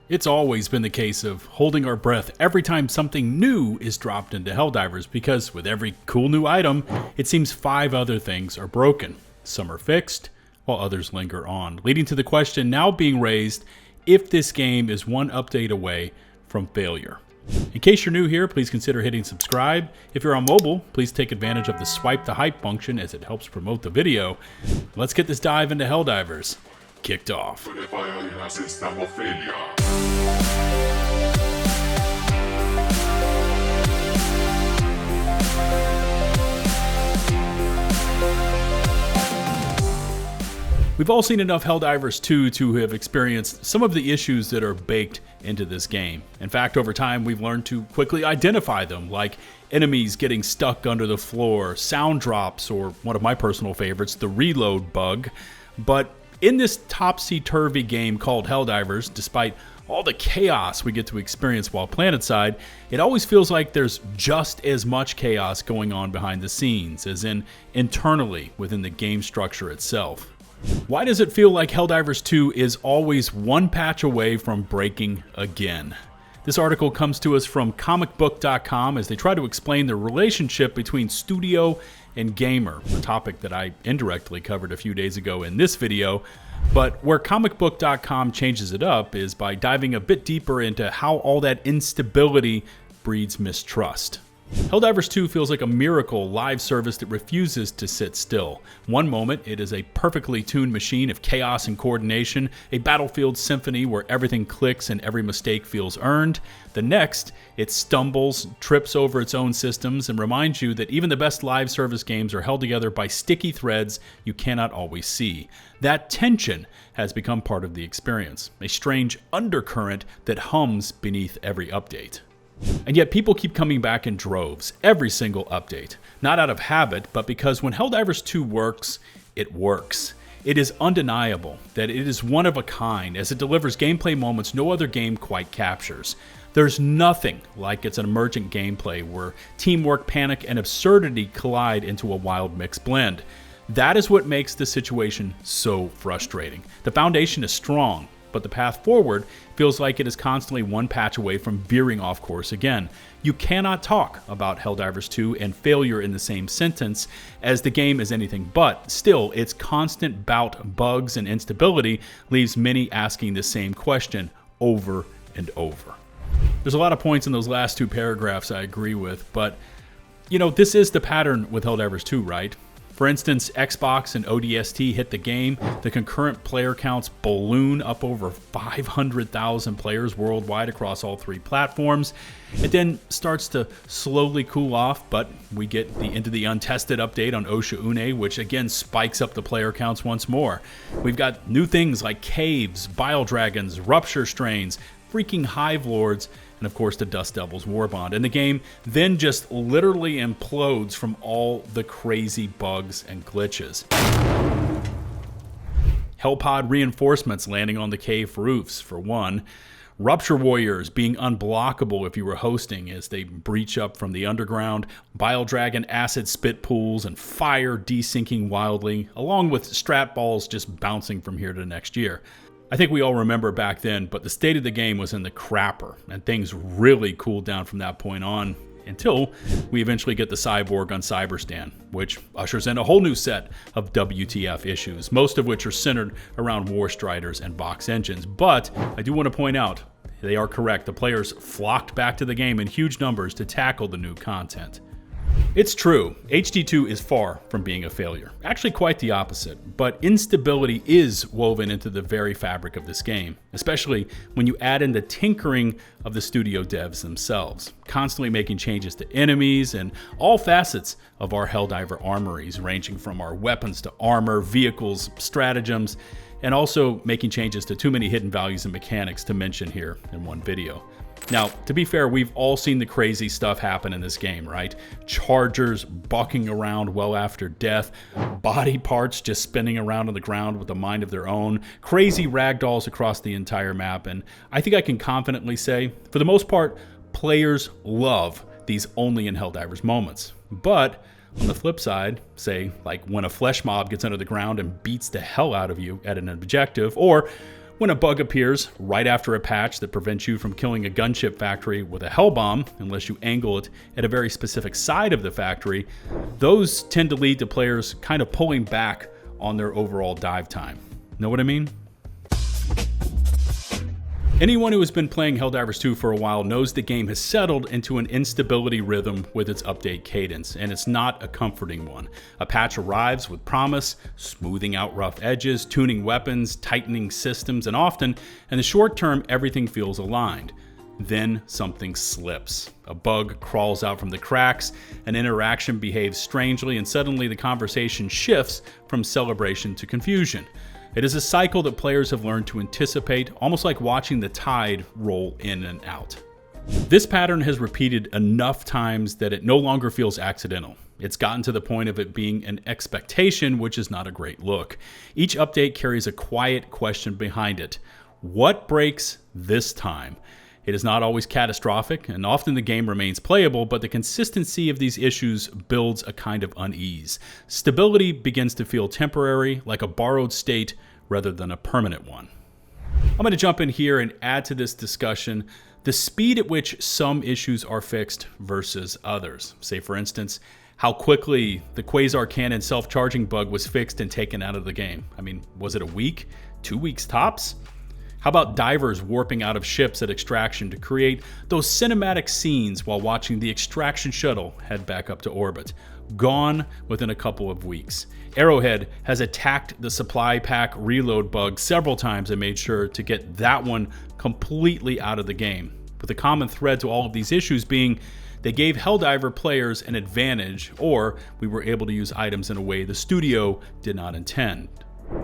It's always been the case of holding our breath every time something new is dropped into Helldivers, because with every cool new item, it seems 5 other things are broken. Some are fixed, while others linger on, leading to the question now being raised if this game is one update away from failure. In case you're new here, please consider hitting subscribe. If you're on mobile, please take advantage of the swipe the hype function as it helps promote the video. Let's get this dive into Helldivers kicked off. We've all seen enough Helldivers 2 to have experienced some of the issues that are baked into this game. In fact, over time, we've learned to quickly identify them, like enemies getting stuck under the floor, sound drops, or one of my personal favorites, the reload bug. But in this topsy-turvy game called Helldivers, despite all the chaos we get to experience while planetside, it always feels like there's just as much chaos going on behind the scenes, as in internally within the game structure itself. Why does it feel like Helldivers 2 is always one patch away from breaking again? This article comes to us from comicbook.com as they try to explain the relationship between studio and gamer, a topic that I indirectly covered a few days ago in this video. But where comicbook.com changes it up is by diving a bit deeper into how all that instability breeds mistrust. Helldivers 2 feels like a miracle live service that refuses to sit still. One moment, it is a perfectly tuned machine of chaos and coordination, a battlefield symphony where everything clicks and every mistake feels earned. The next, it stumbles, trips over its own systems, and reminds you that even the best live service games are held together by sticky threads you cannot always see. That tension has become part of the experience, a strange undercurrent that hums beneath every update. And yet people keep coming back in droves, every single update. Not out of habit, but because when Helldivers 2 works, it works. It is undeniable that it is one of a kind, as it delivers gameplay moments no other game quite captures. There's nothing like its emergent gameplay where teamwork, panic, and absurdity collide into a wild mixed blend. That is what makes the situation so frustrating. The foundation is strong, but the path forward feels like it is constantly one patch away from veering off course again. You cannot talk about Helldivers 2 and failure in the same sentence, as the game is anything but. Still, its constant bout bugs and instability leaves many asking the same question over and over. There's a lot of points in those last 2 paragraphs I agree with, but this is the pattern with Helldivers 2, right? For instance, Xbox and ODST hit the game, the concurrent player counts balloon up over 500,000 players worldwide across all 3 platforms. It then starts to slowly cool off, but we get into the untested update on 𝗛𝗲𝗹𝗶𝘀𝗄, which again spikes up the player counts once more. We've got new things like caves, bile dragons, rupture strains, freaking hive lords, and of course the Dust Devils Warbond. And the game then just literally implodes from all the crazy bugs and glitches. Hellpod reinforcements landing on the cave roofs, for one. Rupture warriors being unblockable if you were hosting as they breach up from the underground. Bile dragon acid spit pools and fire desyncing wildly, along with strat balls just bouncing from here to next year. I think we all remember back then, but the state of the game was in the crapper, and things really cooled down from that point on, until we eventually get the Cyborg on Cyberstan, which ushers in a whole new set of WTF issues, most of which are centered around War Striders and box engines. But I do want to point out, they are correct, the players flocked back to the game in huge numbers to tackle the new content. It's true, HD2 is far from being a failure. Actually quite the opposite, but instability is woven into the very fabric of this game, especially when you add in the tinkering of the studio devs themselves, constantly making changes to enemies and all facets of our Helldiver armories, ranging from our weapons to armor, vehicles, stratagems, and also making changes to too many hidden values and mechanics to mention here in one video. Now, to be fair, we've all seen the crazy stuff happen in this game, right? Chargers bucking around well after death, body parts just spinning around on the ground with a mind of their own, crazy ragdolls across the entire map, and I think I can confidently say, for the most part, players love these only in Helldivers moments. But on the flip side, say like when a flesh mob gets under the ground and beats the hell out of you at an objective, or When a bug appears right after a patch that prevents you from killing a gunship factory with a hell bomb, unless you angle it at a very specific side of the factory, those tend to lead to players kind of pulling back on their overall dive time. Know what I mean? Anyone who has been playing Helldivers 2 for a while knows the game has settled into an instability rhythm with its update cadence, and it's not a comforting one. A patch arrives with promise, smoothing out rough edges, tuning weapons, tightening systems, and often, in the short term, everything feels aligned. Then something slips. A bug crawls out from the cracks, an interaction behaves strangely, and suddenly the conversation shifts from celebration to confusion. It is a cycle that players have learned to anticipate, almost like watching the tide roll in and out. This pattern has repeated enough times that it no longer feels accidental. It's gotten to the point of it being an expectation, which is not a great look. Each update carries a quiet question behind it. What breaks this time? It is not always catastrophic, and often the game remains playable, but the consistency of these issues builds a kind of unease. Stability begins to feel temporary, like a borrowed state rather than a permanent one. I'm going to jump in here and add to this discussion the speed at which some issues are fixed versus others. Say, for instance, how quickly the Quasar Cannon self-charging bug was fixed and taken out of the game. I mean, was it a week? 2 weeks tops? How about divers warping out of ships at extraction to create those cinematic scenes while watching the extraction shuttle head back up to orbit? Gone within a couple of weeks. Arrowhead has attacked the supply pack reload bug several times and made sure to get that one completely out of the game. With a common thread to all of these issues being they gave Helldiver players an advantage, or we were able to use items in a way the studio did not intend.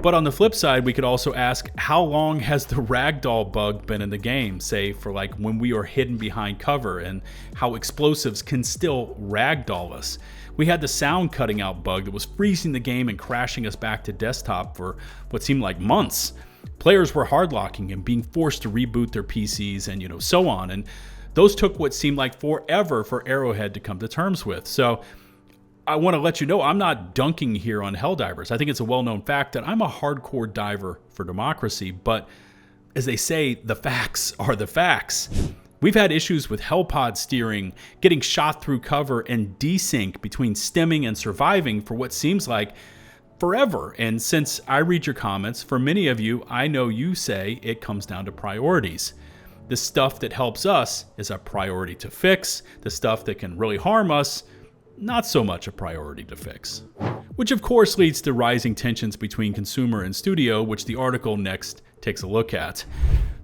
But on the flip side, we could also ask, how long has the ragdoll bug been in the game? Say, for like when we are hidden behind cover, and how explosives can still ragdoll us. We had the sound cutting out bug that was freezing the game and crashing us back to desktop for what seemed like months. Players were hardlocking and being forced to reboot their PCs and so on. And those took what seemed like forever for Arrowhead to come to terms with. So I want to let you know I'm not dunking here on Helldivers. I think it's a well-known fact that I'm a hardcore diver for democracy, but as they say, the facts are the facts. We've had issues with hellpod steering, getting shot through cover, and desync between stemming and surviving for what seems like forever. And since I read your comments, for many of you, I know you say it comes down to priorities. The stuff that helps us is a priority to fix. The stuff that can really harm us, not so much a priority to fix. Which of course leads to rising tensions between consumer and studio, which the article next takes a look at.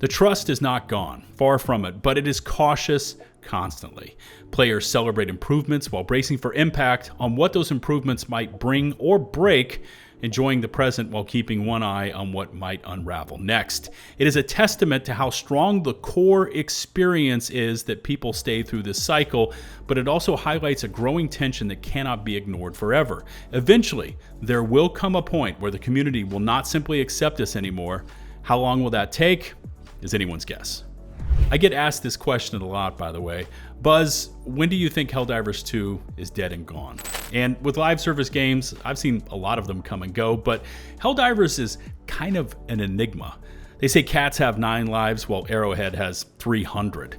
The trust is not gone, far from it, but it is cautious constantly. Players celebrate improvements while bracing for impact on what those improvements might bring or break, enjoying the present while keeping one eye on what might unravel next. It is a testament to how strong the core experience is that people stay through this cycle, but it also highlights a growing tension that cannot be ignored forever. Eventually, there will come a point where the community will not simply accept this anymore. How long will that take is anyone's guess. I get asked this question a lot, by the way. Buzz, when do you think Helldivers 2 is dead and gone? And with live service games, I've seen a lot of them come and go, but Helldivers is kind of an enigma. They say cats have 9 lives while Arrowhead has 300.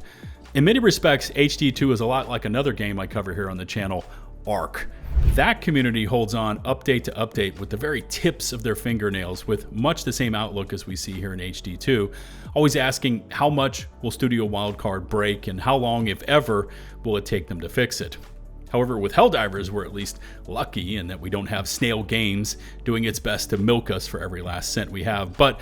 In many respects, HD2 is a lot like another game I cover here on the channel, Ark. That community holds on update to update with the very tips of their fingernails, with much the same outlook as we see here in HD2, always asking how much will Studio Wildcard break and how long, if ever, will it take them to fix it. However, with Helldivers, we're at least lucky in that we don't have Snail Games doing its best to milk us for every last cent we have. But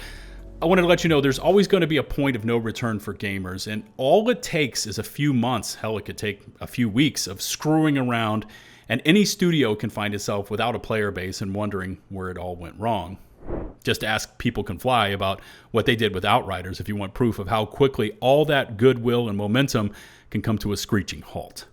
I wanted to let you know there's always going to be a point of no return for gamers, and all it takes is a few months, hell, it could take a few weeks of screwing around, and any studio can find itself without a player base and wondering where it all went wrong. Just ask People Can Fly about what they did with Outriders if you want proof of how quickly all that goodwill and momentum can come to a screeching halt.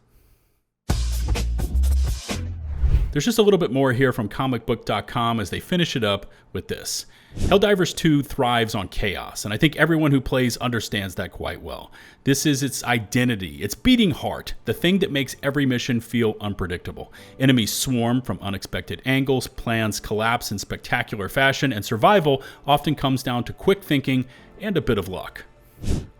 There's just a little bit more here from comicbook.com as they finish it up with this. Helldivers 2 thrives on chaos, and I think everyone who plays understands that quite well. This is its identity, its beating heart, the thing that makes every mission feel unpredictable. Enemies swarm from unexpected angles, plans collapse in spectacular fashion, and survival often comes down to quick thinking and a bit of luck.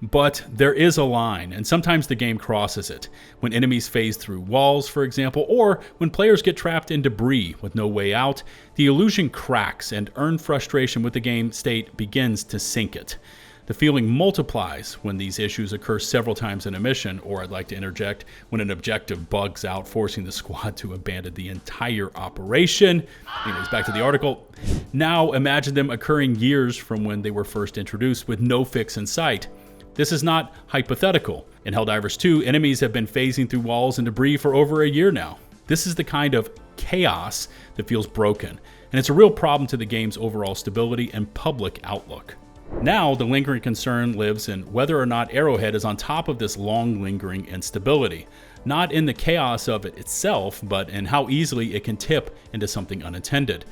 But there is a line, and sometimes the game crosses it. When enemies phase through walls, for example, or when players get trapped in debris with no way out, the illusion cracks and earned frustration with the game state begins to sink it. The feeling multiplies when these issues occur several times in a mission, or I'd like to interject, when an objective bugs out, forcing the squad to abandon the entire operation. Anyways, back to the article. Now imagine them occurring years from when they were first introduced with no fix in sight. This is not hypothetical. In Helldivers 2, enemies have been phasing through walls and debris for over a year now. This is the kind of chaos that feels broken, and it's a real problem to the game's overall stability and public outlook. Now, the lingering concern lives in whether or not Arrowhead is on top of this long-lingering instability. Not in the chaos of it itself, but in how easily it can tip into something unintended.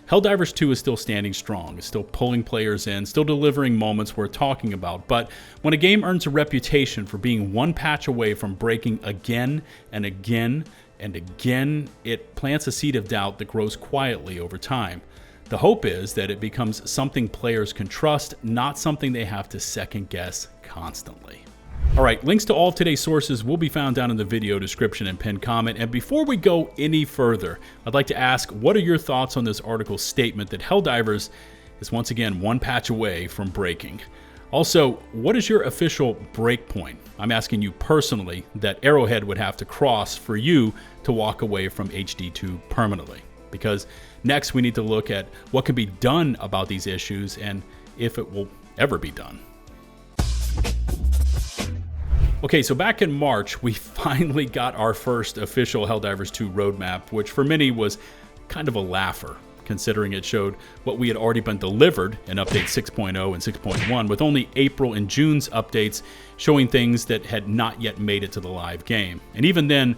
Helldivers 2 is still standing strong, is still pulling players in, still delivering moments worth talking about, but when a game earns a reputation for being one patch away from breaking again and again and again, it plants a seed of doubt that grows quietly over time. The hope is that it becomes something players can trust, not something they have to second guess constantly. Alright, links to all of today's sources will be found down in the video description and pinned comment. And before we go any further, I'd like to ask, what are your thoughts on this article's statement that Helldivers is once again one patch away from breaking? Also, what is your official break point? I'm asking you personally that Arrowhead would have to cross for you to walk away from HD2 permanently. Because next we need to look at what can be done about these issues and if it will ever be done. Okay, so back in March, we finally got our first official Helldivers 2 roadmap, which for many was kind of a laugher, considering it showed what we had already been delivered in update 6.0 and 6.1, with only April and June's updates showing things that had not yet made it to the live game. And even then,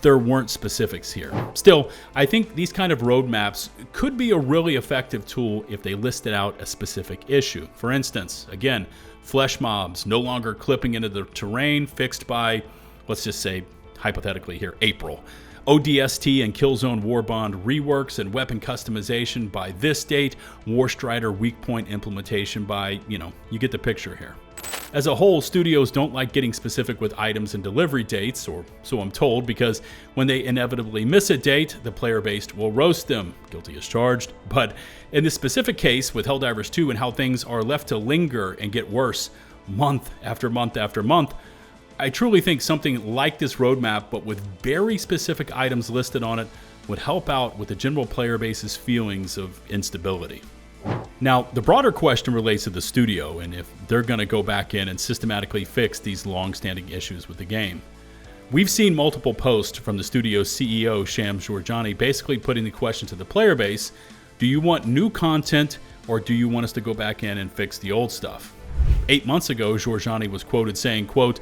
there weren't specifics here. Still, I think these kind of roadmaps could be a really effective tool if they listed out a specific issue. For instance, again, flesh mobs no longer clipping into the terrain, fixed by, let's just say, hypothetically here, April. ODST and Killzone Warbond reworks and weapon customization by this date. Warstrider weak point implementation by, you get the picture here. As a whole, studios don't like getting specific with items and delivery dates, or so I'm told, because when they inevitably miss a date, the player base will roast them, guilty as charged. But in this specific case with Helldivers 2 and how things are left to linger and get worse month after month after month, I truly think something like this roadmap, but with very specific items listed on it, would help out with the general player base's feelings of instability. Now, the broader question relates to the studio and if they're going to go back in and systematically fix these long-standing issues with the game. We've seen multiple posts from the studio's CEO, 𝗛𝗲𝗃𝗃𝗃𝗃, basically putting the question to the player base, do you want new content or do you want us to go back in and fix the old stuff? 8 months ago, 𝗛𝗲𝗃𝗃𝗃 was quoted saying, quote,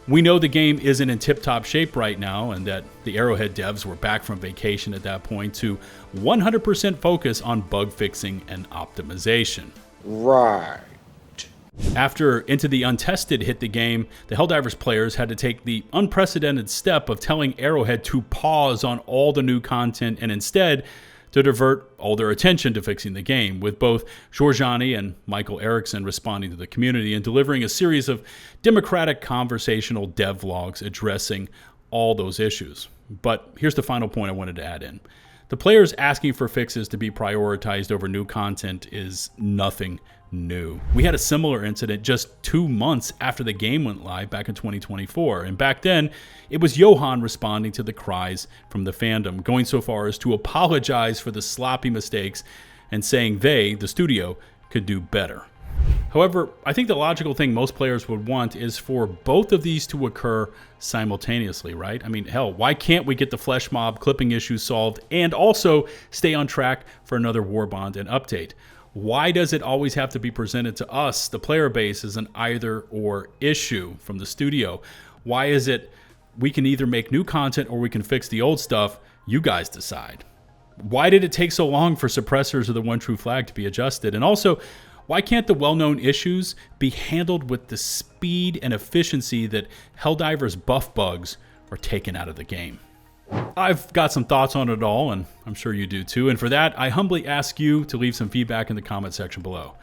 "We know the game isn't in tip-top shape right now and that the Arrowhead devs were back from vacation at that point to 100% focus on bug fixing and optimization." Right. After Into the Untested hit the game, the Helldivers players had to take the unprecedented step of telling Arrowhead to pause on all the new content and instead to divert all their attention to fixing the game, with both 𝗛𝗲𝗃𝗃𝗃 and Michael Erickson responding to the community and delivering a series of democratic conversational devlogs addressing all those issues. But here's the final point I wanted to add in. The players asking for fixes to be prioritized over new content is nothing new. We had a similar incident just 2 months after the game went live back in 2024, and back then it was Johan responding to the cries from the fandom, going so far as to apologize for the sloppy mistakes and saying they, the studio, could do better. However, I think the logical thing most players would want is for both of these to occur simultaneously, right? I mean, hell, why can't we get the flesh mob clipping issue solved and also stay on track for another Warbond and update? Why does it always have to be presented to us, the player base, as an either-or issue from the studio? Why is it we can either make new content or we can fix the old stuff? You guys decide. Why did it take so long for suppressors of the one true flag to be adjusted? And also, why can't the well-known issues be handled with the speed and efficiency that Helldivers buff bugs are taken out of the game? I've got some thoughts on it all, and I'm sure you do too. And for that, I humbly ask you to leave some feedback in the comment section below.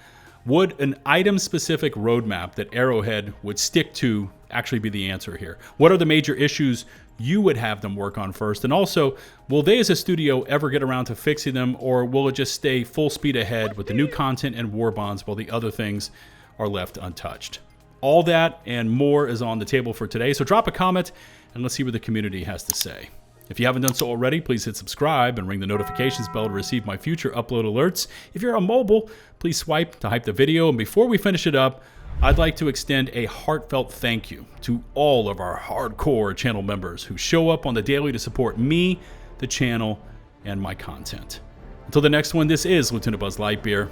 Would an item-specific roadmap that Arrowhead would stick to actually be the answer here? What are the major issues you would have them work on first? And also, will they as a studio ever get around to fixing them, or will it just stay full speed ahead with the new content and war bonds while the other things are left untouched? All that and more is on the table for today, so drop a comment and let's see what the community has to say. If you haven't done so already, please hit subscribe and ring the notifications bell to receive my future upload alerts. If you're on mobile, please swipe to hype the video. And before we finish it up, I'd like to extend a heartfelt thank you to all of our hardcore channel members who show up on the daily to support me, the channel, and my content. Until the next one, this is 𝗛𝗲𝗹𝗶𝘀𝗀𝗍,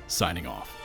signing off.